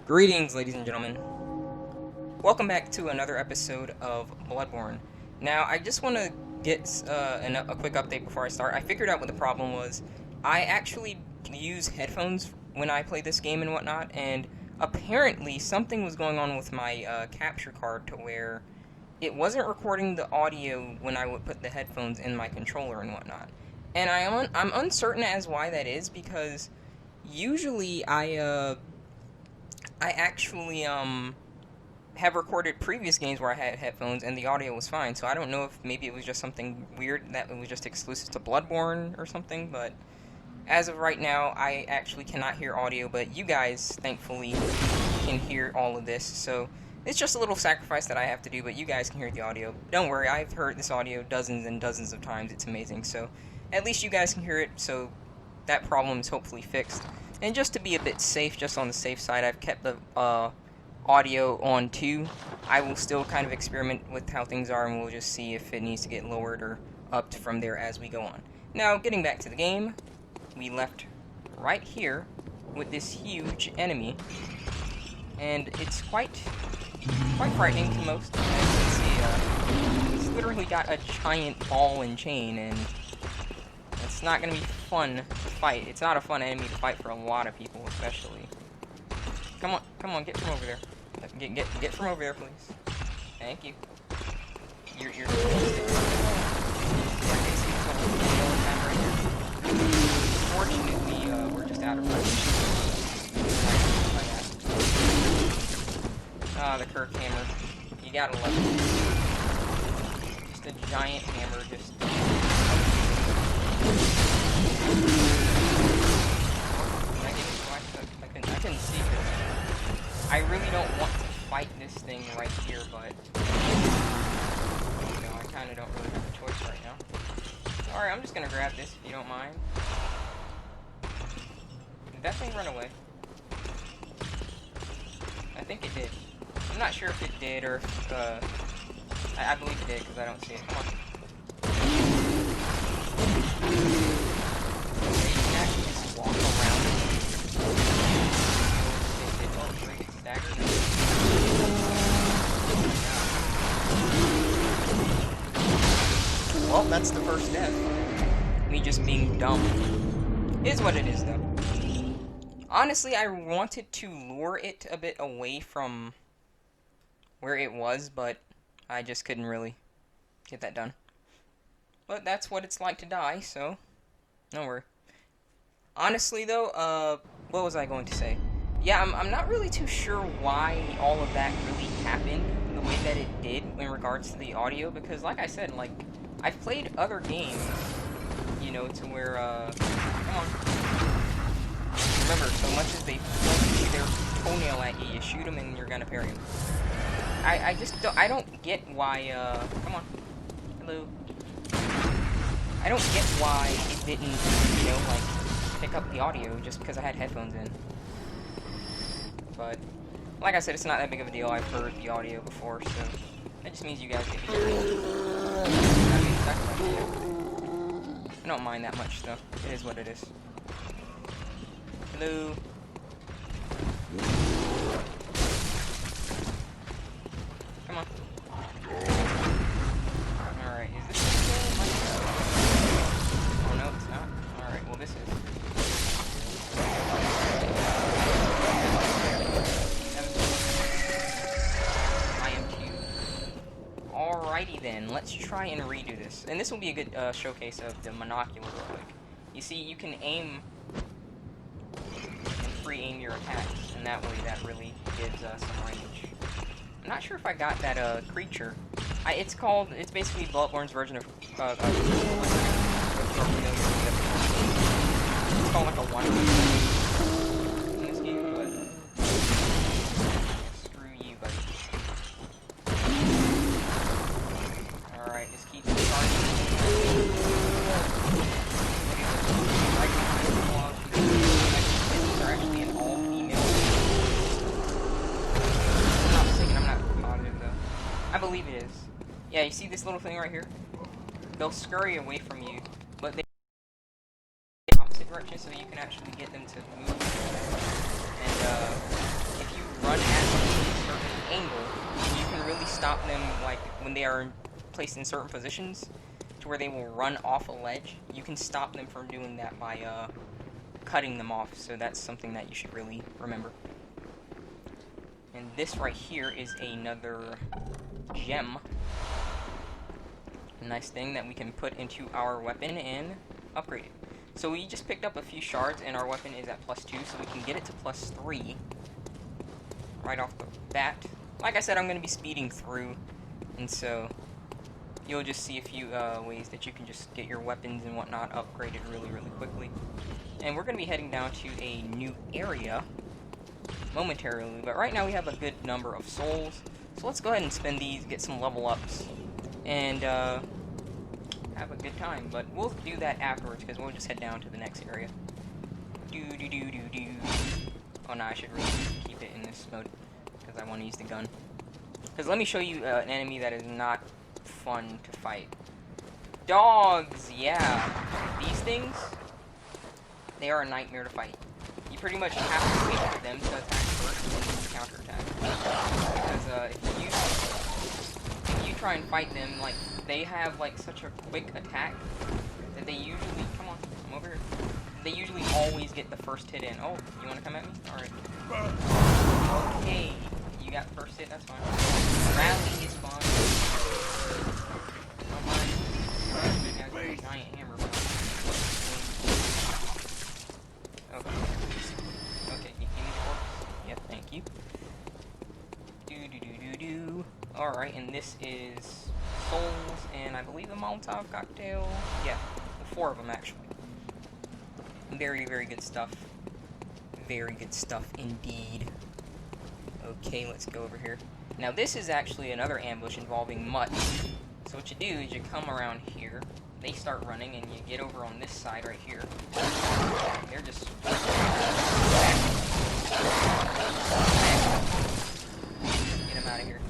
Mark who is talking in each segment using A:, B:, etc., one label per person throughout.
A: Greetings, ladies and gentlemen. Welcome back to another episode of Bloodborne. Now, I just want to get a quick update before I start. I figured out what the problem was. I actually use headphones when I play this game and whatnot, and apparently something was going on with my capture card to where it wasn't recording the audio when I would put the headphones in my controller and whatnot. And I'm uncertain as why that is, because usually I actually have recorded previous games where I had headphones and the audio was fine. So I don't know if maybe it was just something weird that it was just exclusive to Bloodborne or something. But as of right now, I actually cannot hear audio. But you guys, thankfully, can hear all of this. So it's just a little sacrifice that I have to do. But you guys can hear the audio. Don't worry, I've heard this audio dozens and dozens of times. It's amazing. So at least you guys can hear it. So that problem is hopefully fixed. And just to be a bit safe, just on the safe side, I've kept the audio on 2. I will still kind of experiment with how things are, and we'll just see if it needs to get lowered or upped from there as we go on. Now, getting back to the game, we left right here with this huge enemy, and it's quite frightening to most. As you can see, it's literally got a giant ball and chain, and it's not going to be fun to fight. It's not a fun enemy to fight for a lot of people, especially. Come on, get from over there. Get from over there, please. Thank you. You're yeah, I can see this little video time right here. Fortunately, we're just out of range. Ah, the Kirk hammer. You gotta love it. Just a giant hammer, just... I couldn't see this. I really don't want to fight this thing right here, but you know, I kind of don't really have a choice right now. Alright, I'm just gonna grab this if you don't mind. Did that thing run away? I think it did. I'm not sure if it did or if, I believe it did because I don't see it. Come on. Well, that's the first death. Me just being dumb. Is what it is, though. Honestly, I wanted to lure it a bit away from where it was, but I just couldn't really get that done. But that's what it's like to die, so don't worry. Honestly, though, what was I going to say? Yeah, I'm not really too sure why all of that really happened the way that it did in regards to the audio, because like I said, like, I've played other games, you know, to where, come on. Remember, so much as they point their toenail at you, you shoot them and you're gonna parry them. I just don't, I don't get why, come on. Hello. I don't get why it didn't, you know, like, pick up the audio just because I had headphones in. But, like I said, it's not that big of a deal. I've heard the audio before, so that just means you guys get me. That means exactly what I do. I don't mind that much, though. It is what it is. Hello. Come on. Alright, is this the oh no, it's not. Alright, well this is. Alrighty then, let's try and redo this. And this will be a good showcase of the monocular real quick. You see, you can aim and free aim your attacks, and that way that really gives some range. I'm not sure if I got that creature. It's basically Bloodborne's version of it's called like a one in this game, but screw you, buddy. Alright, just keep starting. They're actually an all-female. I'm not mistaken, I'm not positive though. I believe it is. Yeah, you see this little thing right here? They'll scurry away from you, but they go the opposite direction so you can actually get them to move. And if you stop them, like, when they are placed in certain positions, to where they will run off a ledge. You can stop them from doing that by, cutting them off, so that's something that you should really remember. And this right here is another gem. A nice thing that we can put into our weapon and upgrade it. So we just picked up a few shards, and our weapon is at +2, so we can get it to +3 right off the bat. Like I said, I'm going to be speeding through, and so you'll just see a few ways that you can just get your weapons and whatnot upgraded really, really quickly. And we're going to be heading down to a new area momentarily, but right now we have a good number of souls. So let's go ahead and spend these, get some level ups, and have a good time. But we'll do that afterwards, because we'll just head down to the next area. Oh no, I should really keep it in this mode, because I want to use the gun. Because let me show you an enemy that is not fun to fight. Dogs, yeah. These things, they are a nightmare to fight. You pretty much have to wait for them to attack first and then counterattack. Because if you try and fight them, like, they have like such a quick attack that they usually, come on, I'm over here. They usually always get the first hit in. Oh, you want to come at me? Alright. Okay, you got the first hit, that's fine. Rally is fine. Don't mind. Now got a giant hammer. Okay. Okay, you give me the corpse. Yep, thank you. Alright, and this is souls, and I believe a Molotov cocktail. Yeah, 4 of them actually. Very, very good stuff. Very good stuff indeed. Okay, let's go over here. Now this is actually another ambush involving mutts. So what you do is you come around here, they start running, and you get over on this side right here. They're just... Get him out of here.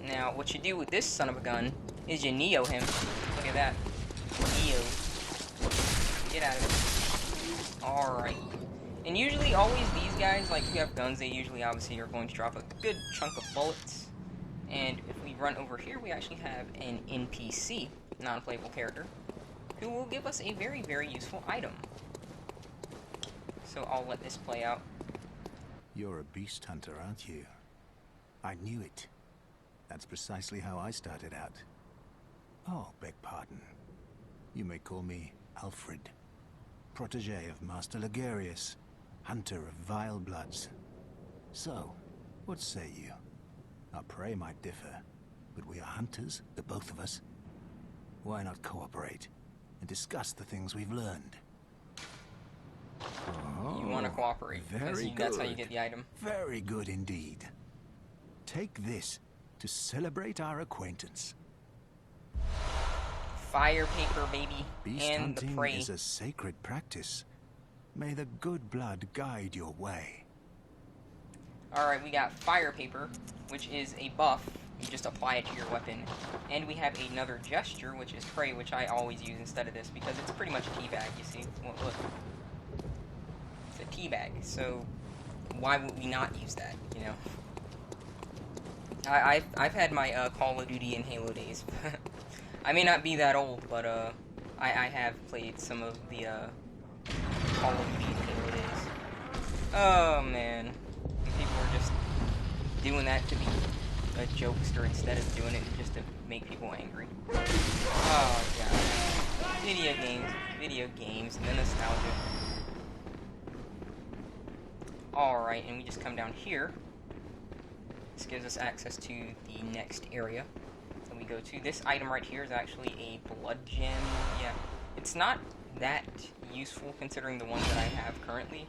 A: Now, what you do with this son of a gun is you Neo him. Look at that. Neo. Get out of it. Alright. And usually, always these guys, like, who have guns, they usually obviously are going to drop a good chunk of bullets. And if we run over here, we actually have an NPC, non-playable character, who will give us a very, very useful item. So I'll let this play out.
B: You're a beast hunter, aren't you? I knew it. That's precisely how I started out. Oh, beg pardon. You may call me Alfred, protege of Master Ligurius, hunter of vile bloods. So, what say you? Our prey might differ, but we are hunters, the both of us. Why not cooperate and discuss the things we've learned? Oh,
A: you want to cooperate.
B: Very good.
A: That's how you get the item.
B: Very good indeed. Take this to celebrate our acquaintance.
A: Fire paper, baby.
B: Beast
A: and the
B: hunting
A: prey.
B: is a sacred practice. May the good blood guide your way.
A: Alright, we got fire paper, which is a buff. You just apply it to your weapon. And we have another gesture, which is prey, which I always use instead of this, because it's pretty much a teabag, you see. Look. It's a teabag, so why would we not use that, you know? I've had my Call of Duty and Halo days. I may not be that old, but I have played some of the Call of Duty and Halo days. Oh man, people were just doing that to be a jokester instead of doing it just to make people angry. Oh god, video games, the nostalgia. Alright, and we just come down here. This gives us access to the next area. So we go to this item right here is actually a blood gem. Yeah, it's not that useful considering the ones that I have currently.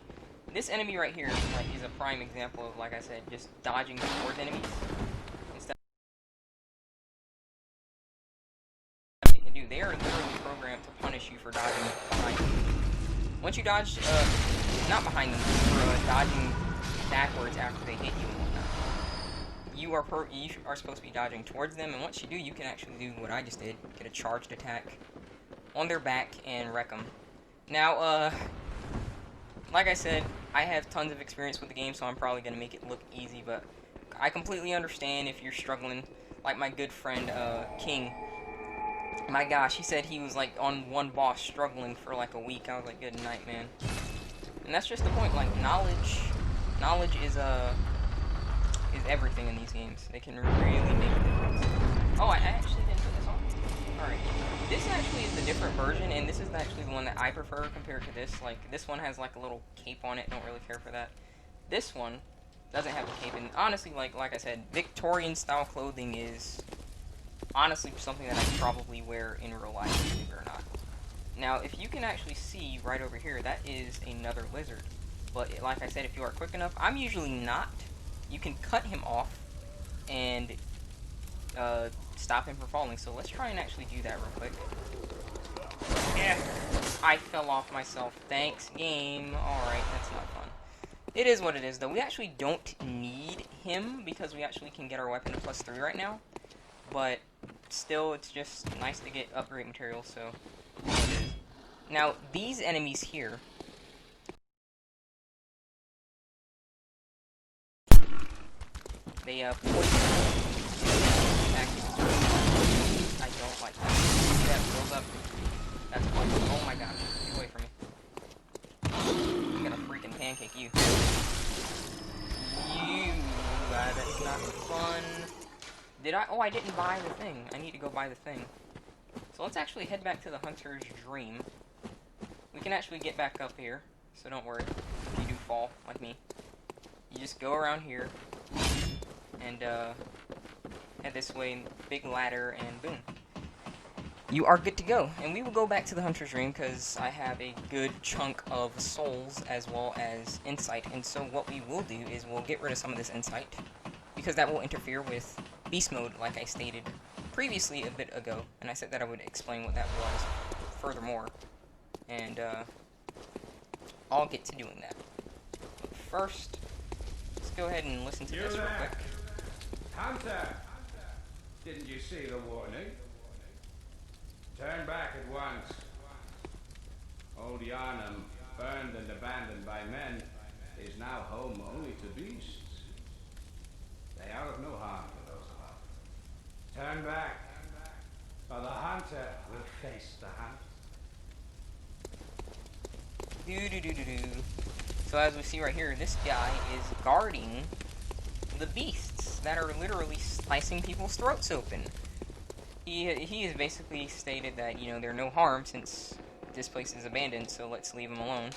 A: This enemy right here is a prime example of, like I said, just dodging towards enemies. Instead of what they do, they are literally programmed to punish you for dodging behind them. Once you dodge, not behind them, for dodging backwards after they hit you and whatnot. You are supposed to be dodging towards them, and once you do, you can actually do what I just did, get a charged attack on their back and wreck them. Now, like I said, I have tons of experience with the game, so I'm probably going to make it look easy, but look, I completely understand if you're struggling. Like my good friend, King. My gosh, he said he was, like, on one boss struggling for, like, a week. I was like, good night, man. And that's just the point, like, knowledge is everything in these games. They can really make a difference. Oh, I actually didn't put this on. Alright. This actually is the different version, and this is actually the one that I prefer compared to this. Like, this one has, like, a little cape on it. Don't really care for that. This one doesn't have a cape, and honestly, like I said, Victorian style clothing is honestly something that I probably wear in real life, believe it or not. Now, if you can actually see right over here, that is another lizard. But like I said, if you are quick enough, I'm usually not. You can cut him off and stop him from falling. So let's try and actually do that real quick. Yeah, I fell off myself. Thanks, game. Alright, that's not fun. It is what it is, though. We actually don't need him because we actually can get our weapon to +3 right now. But still, it's just nice to get upgrade materials, so it is. Now, these enemies here, they poison I don't like that. See that build up? That's poison. Oh my gosh, get away from me. I'm gonna freaking pancake you. That's not fun. Did I? Oh, I didn't buy the thing. I need to go buy the thing. So let's actually head back to the Hunter's Dream. We can actually get back up here, so don't worry if you do fall, like me. You just go around here, and head this way, big ladder, and boom. You are good to go. And we will go back to the Hunter's Dream, because I have a good chunk of souls, as well as insight. And so what we will do is we'll get rid of some of this insight, because that will interfere with beast mode, like I stated previously a bit ago, and I said that I would explain what that was furthermore, and I'll get to doing that. But first, let's go ahead and listen to this real quick.
C: Hunter! Didn't you see the warning? Turn back at once. Old Yharnam, burned and abandoned by men, is now home only to beasts. They are of no harm to those alive. Turn back, or the hunter will face the hunt.
A: So as we see right here, this guy is guarding the beasts that are literally slicing people's throats open. He has basically stated that, you know, they're no harm since this place is abandoned, so let's leave him alone.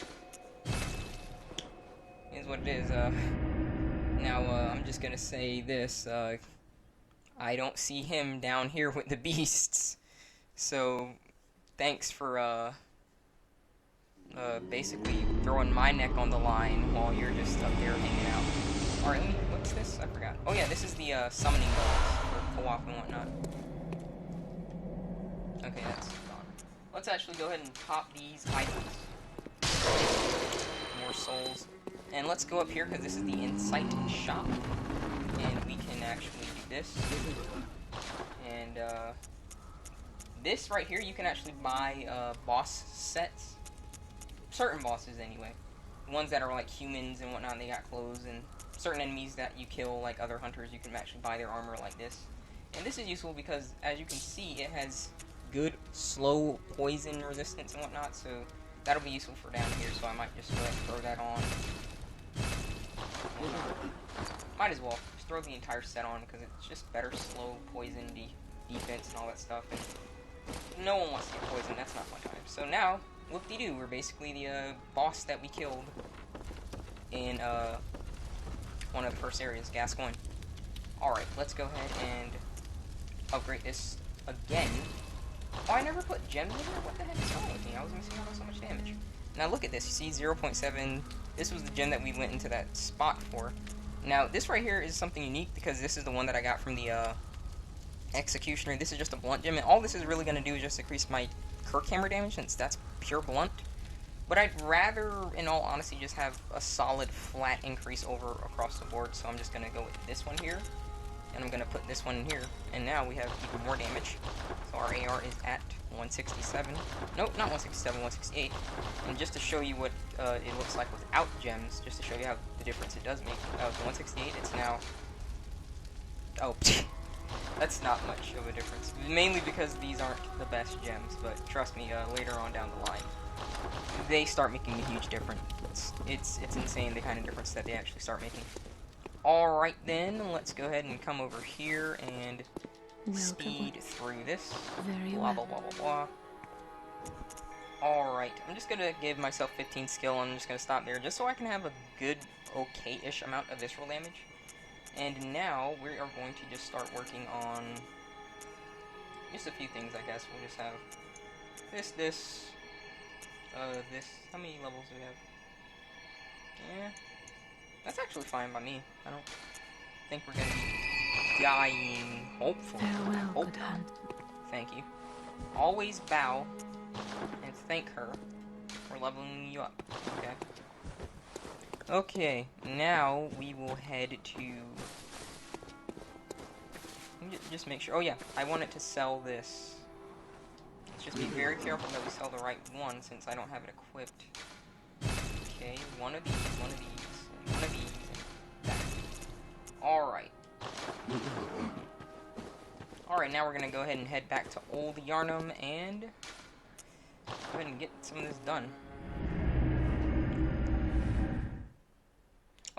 A: Is what it is. Now, I'm just gonna say this, I don't see him down here with the beasts, so thanks for, basically throwing my neck on the line while you're just up there hanging out. Alright, what's this? I forgot. Oh yeah, this is the, summoning box for co-op and whatnot. Okay, that's gone. Let's actually go ahead and pop these items. More souls. And let's go up here, because this is the Insight Shop. And we can actually do this. And, this right here, you can actually buy, boss sets. Certain bosses, anyway. Ones that are, like, humans and whatnot, they got clothes. And certain enemies that you kill, like other hunters, you can actually buy their armor like this. And this is useful because, as you can see, it has good, slow poison resistance and whatnot, so that'll be useful for down here, so I might just go ahead and throw that on. Might as well. Just throw the entire set on, because it's just better slow poison defense and all that stuff, and no one wants to get poisoned, that's not fun time. So now, whoop-de-doo, we're basically the boss that we killed in one of the first areas, Gascoigne. Alright, let's go ahead and upgrade this again. Oh, I never put gems in there? What the heck is wrong with me? I was missing out on so much damage. Now look at this. You see 0.7. This was the gem that we went into that spot for. Now, this right here is something unique because this is the one that I got from the Executioner. This is just a blunt gem, and all this is really going to do is just increase my Kirk hammer damage since that's pure blunt. But I'd rather, in all honesty, just have a solid flat increase over across the board, so I'm just going to go with this one here. And I'm going to put this one in here, and now we have even more damage. So our AR is at 167. Nope, not 167, 168. And just to show you what it looks like without gems, just to show you how the difference it does make. That was 168, it's now Oh, that's not much of a difference. Mainly because these aren't the best gems, but trust me, later on down the line, they start making a huge difference. It's insane the kind of difference that they actually start making. Alright then, let's go ahead and come over here and speed through this. Blah, blah, blah, blah, blah. Alright, I'm just gonna give myself 15 skill, and I'm just gonna stop there, just so I can have a good, okay-ish amount of visceral damage. And now, we are going to just start working on just a few things, I guess. We'll just have this. How many levels do we have? Yeah, that's actually fine by me. I don't think we're gonna be dying, hopefully.
D: Farewell, good hunt.
A: Thank you. Always bow and thank her for leveling you up. Okay. Okay, now we will head to... Just make sure... Oh yeah, I wanted to sell this. Let's just be very careful that we sell the right one, since I don't have it equipped. Okay, one of these, one of these, and one of these, and that. Alright. Alright, now we're gonna go ahead and head back to Old Yharnam and go ahead and get some of this done.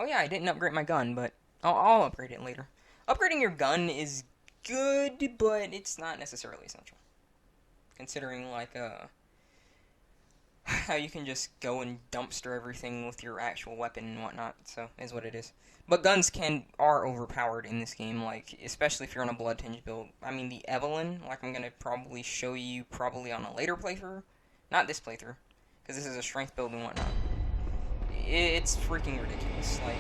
A: Oh yeah, I didn't upgrade my gun, but I'll upgrade it later. Upgrading your gun is good, but it's not necessarily essential. Considering, like, how you can just go and dumpster everything with your actual weapon and whatnot, so is what it is. But guns are overpowered in this game, like, especially if you're on a blood tinge build. I mean, the Evelyn, like I'm gonna probably show you probably on a later playthrough. Not this playthrough, because this is a strength build and whatnot. It's freaking ridiculous. Like,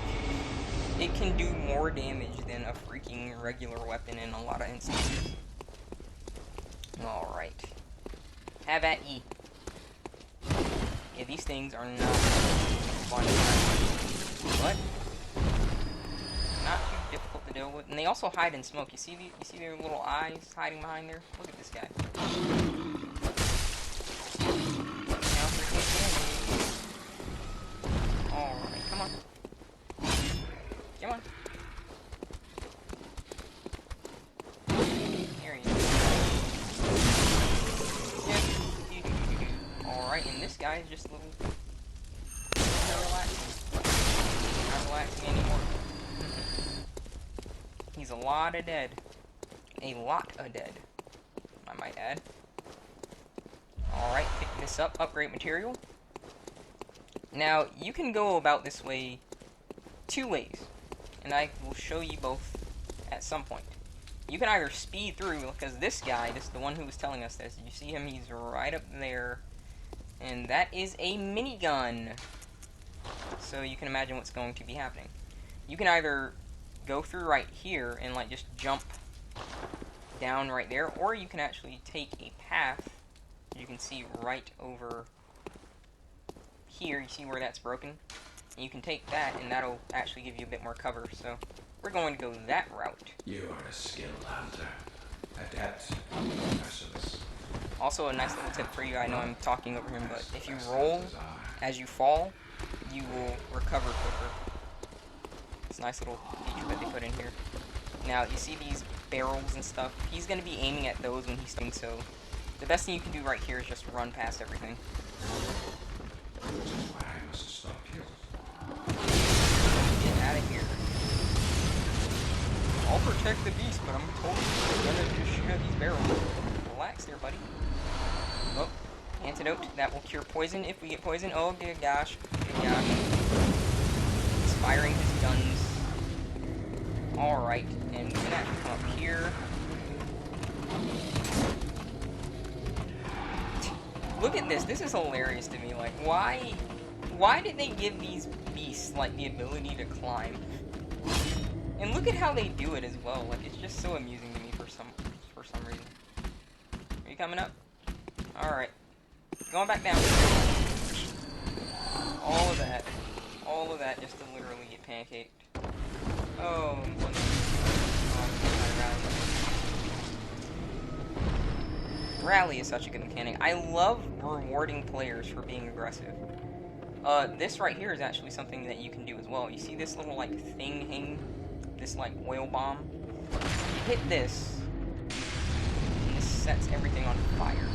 A: it can do more damage than a freaking regular weapon in a lot of instances. Alright. Have at ye. Yeah, these things are not fun, but not too difficult to deal with. And they also hide in smoke. You see their little eyes hiding behind there? Look at this guy. Alright, come on. Come on. There he is. Yeah. Alright, and this guy is just a little relaxing. Not relaxing anymore. He's a lot of dead. A lot of dead, I might add. Alright, pick this up. Upgrade material. Now, you can go about this way two ways, and I will show you both at some point. You can either speed through, because this guy, the one who was telling us this, you see him, he's right up there, and that is a minigun. So you can imagine what's going to be happening. You can either go through right here and like just jump down right there, or you can actually take a path. You can see right over here, you see where that's broken? And you can take that, and that'll actually give you a bit more cover, so we're going to go that route.
C: You are a skilled hunter, adept, merciless.
A: Also, a nice little tip for you, I know I'm talking over him, but if you roll as you fall, you will recover quicker. It's a nice little feature that they put in here. Now, you see these barrels and stuff? He's going to be aiming at those when he's doing so. The best thing you can do right here is just run past everything.
C: Which is why I must stop you.
A: Get out of here. I'll protect the beast, but I'm totally gonna just shoot at these barrels. Relax there, buddy. Oh, antidote. That will cure poison if we get poison. Oh, good gosh. Good gosh. He's firing his guns. Alright, and we can actually come up here. Look at this. This is hilarious to me. Like, why did they give these beasts, like, the ability to climb? And look at how they do it as well. Like, it's just so amusing to me for some reason. Are you coming up? Alright. Going back down. All of that just to literally get pancaked. Oh, Rally is such a good mechanic. I love rewarding players for being aggressive. This right here is actually something that you can do as well. You see this little, like, thing hanging? This, like, oil bomb? You hit this, and this sets everything on fire.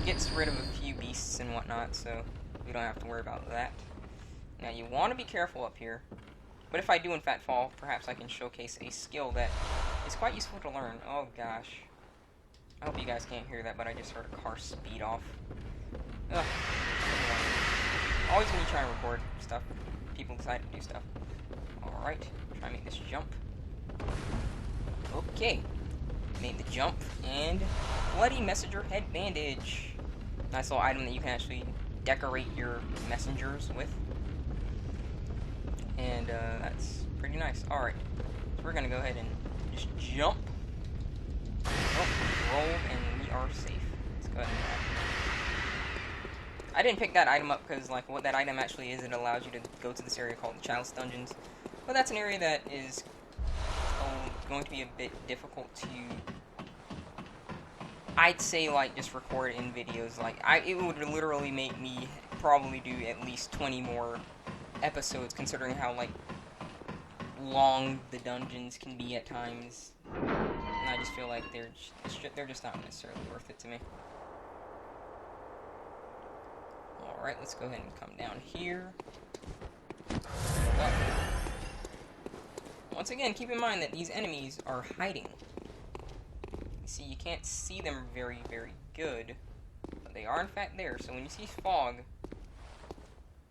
A: Gets rid of a few beasts and whatnot, so we don't have to worry about that. Now you want to be careful up here, but if I do in fact fall, perhaps I can showcase a skill that is quite useful to learn. Oh gosh. I hope you guys can't hear that, but I just heard a car speed off. Ugh. Always when you try and record stuff, people decide to do stuff. Alright, try and make this jump. Okay. Made the jump, and Bloody Messenger Head Bandage. Nice little item that you can actually decorate your messengers with. And that's pretty nice. Alright, so we're gonna go ahead and just jump. Oh, roll, and we are safe. Let's go ahead and I didn't pick that item up because, like, what that item actually is, it allows you to go to this area called the Chalice Dungeons. But that's an area that is going to be a bit difficult to, I'd say, like, just record in videos. Like, it would literally make me probably do at least 20 more episodes, considering how, like, long the dungeons can be at times. And I just feel like they're just not necessarily worth it to me. Alright, let's go ahead and come down here. Once again, keep in mind that these enemies are hiding. You see, you can't see them very, very good, but they are in fact there. So when you see fog,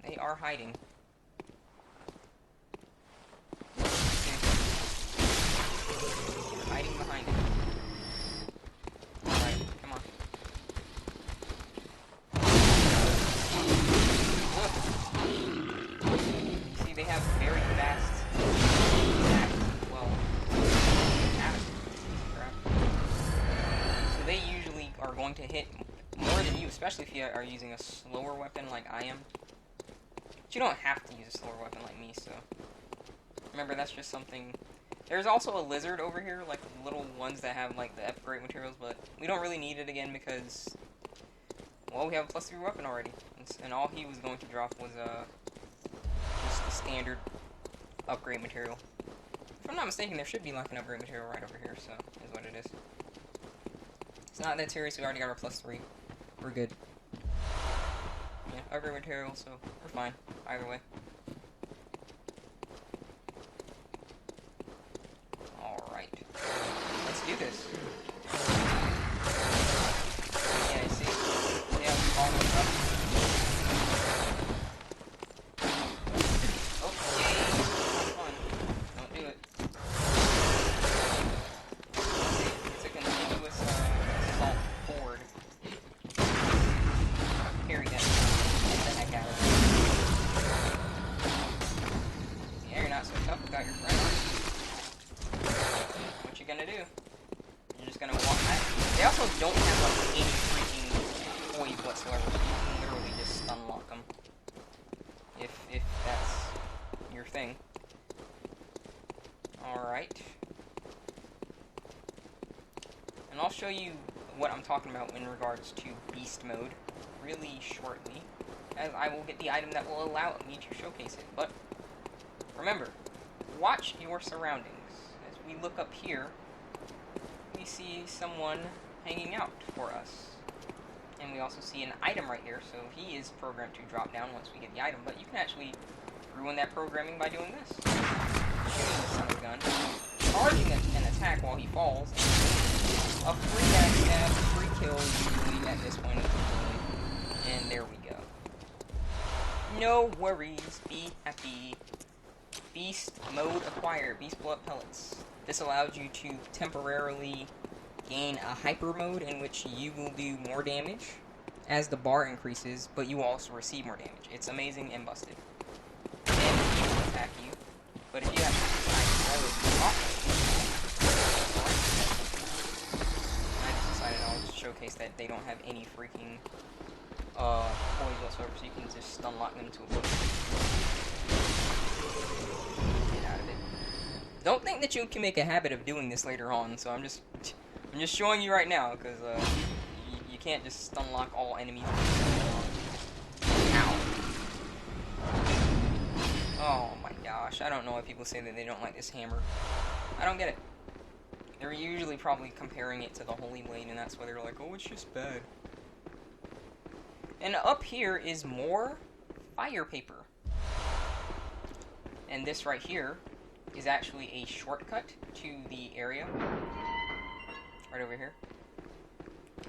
A: they are hiding. They're hiding behind it. Alright, come on. See, they have very fast attacks as well. So they usually are going to hit more than you, especially if you are using a slower weapon like I am. But you don't have to use a slower weapon like me, so... Remember, that's just something... There's also a lizard over here, like little ones that have like the upgrade materials, but we don't really need it again because, well, we have a +3 weapon already, and all he was going to drop was just the standard upgrade material. If I'm not mistaken, there should be like an upgrade material right over here, so is what it is. It's not that serious. We already got our +3. We're good. Yeah, upgrade material, so we're fine either way. Let's do this. Yeah, you see? They have all this up. Okay, not fun. Don't do it. It's a continuous assault forward. Parry that. Get the heck out of it. Yeah, you're not so tough without your friend, are you? What you gonna do? You're just gonna walk back. They also don't have like any freaking poise whatsoever, so you can literally just stun lock them. If that's your thing. Alright. And I'll show you what I'm talking about in regards to beast mode really shortly, as I will get the item that will allow me to showcase it. But remember, watch your surroundings. We look up here, we see someone hanging out for us. And we also see an item right here, so he is programmed to drop down once we get the item, but you can actually ruin that programming by doing this. Shooting the son of a gun, charging an attack while he falls, a free backstab, free kill usually at this point of the game, and there we go. No worries, be happy. Beast mode acquired, beast blood pellets. This allows you to temporarily gain a hyper mode in which you will do more damage as the bar increases, but you will also receive more damage. It's amazing and busted. Damage will attack you, but if you have I just decided I'll just showcase that they don't have any freaking poise whatsoever, so you can just stun lock them to a book. Get out of it. Don't think that you can make a habit of doing this later on, so I'm just showing you right now, because you can't just stun lock all enemies. Ow. Oh my gosh, I don't know why people say that they don't like this hammer. I don't get it. They're usually probably comparing it to the Holy Blade, and that's why they're like, oh, it's just bad. And up here is more fire paper. And this right here is actually a shortcut to the area. Right over here.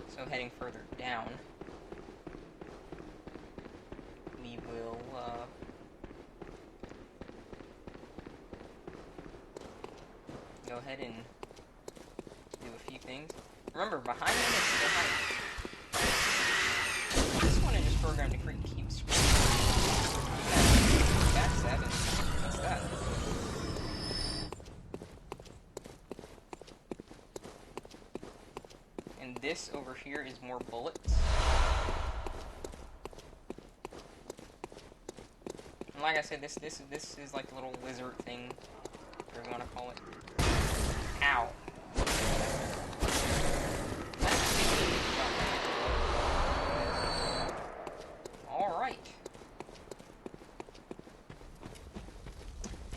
A: So heading further down, we will, go ahead and do a few things. Remember, behind them is the height. I just want to just program to keep scrolling. That's 7. What's that? And this over here is more bullets. And like I said, this is like a little lizard thing, whatever you want to call it. Ow. Alright.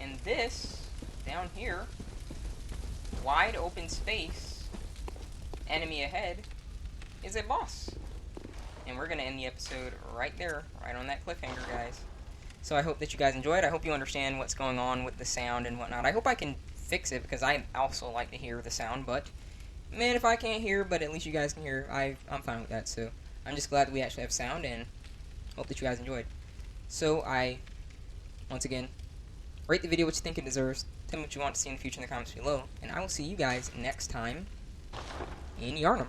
A: And this, down here, wide open space, enemy ahead, is a boss. And we're going to end the episode right there, right on that cliffhanger, guys. So I hope that you guys enjoyed. I hope you understand what's going on with the sound and whatnot. I hope I can fix it, because I also like to hear the sound, but man, if I can't hear, but at least you guys can hear, I'm fine with that. So I'm just glad that we actually have sound, and hope that you guys enjoyed. So once again, rate the video what you think it deserves, tell me what you want to see in the future in the comments below, and I will see you guys next time in Yharnam.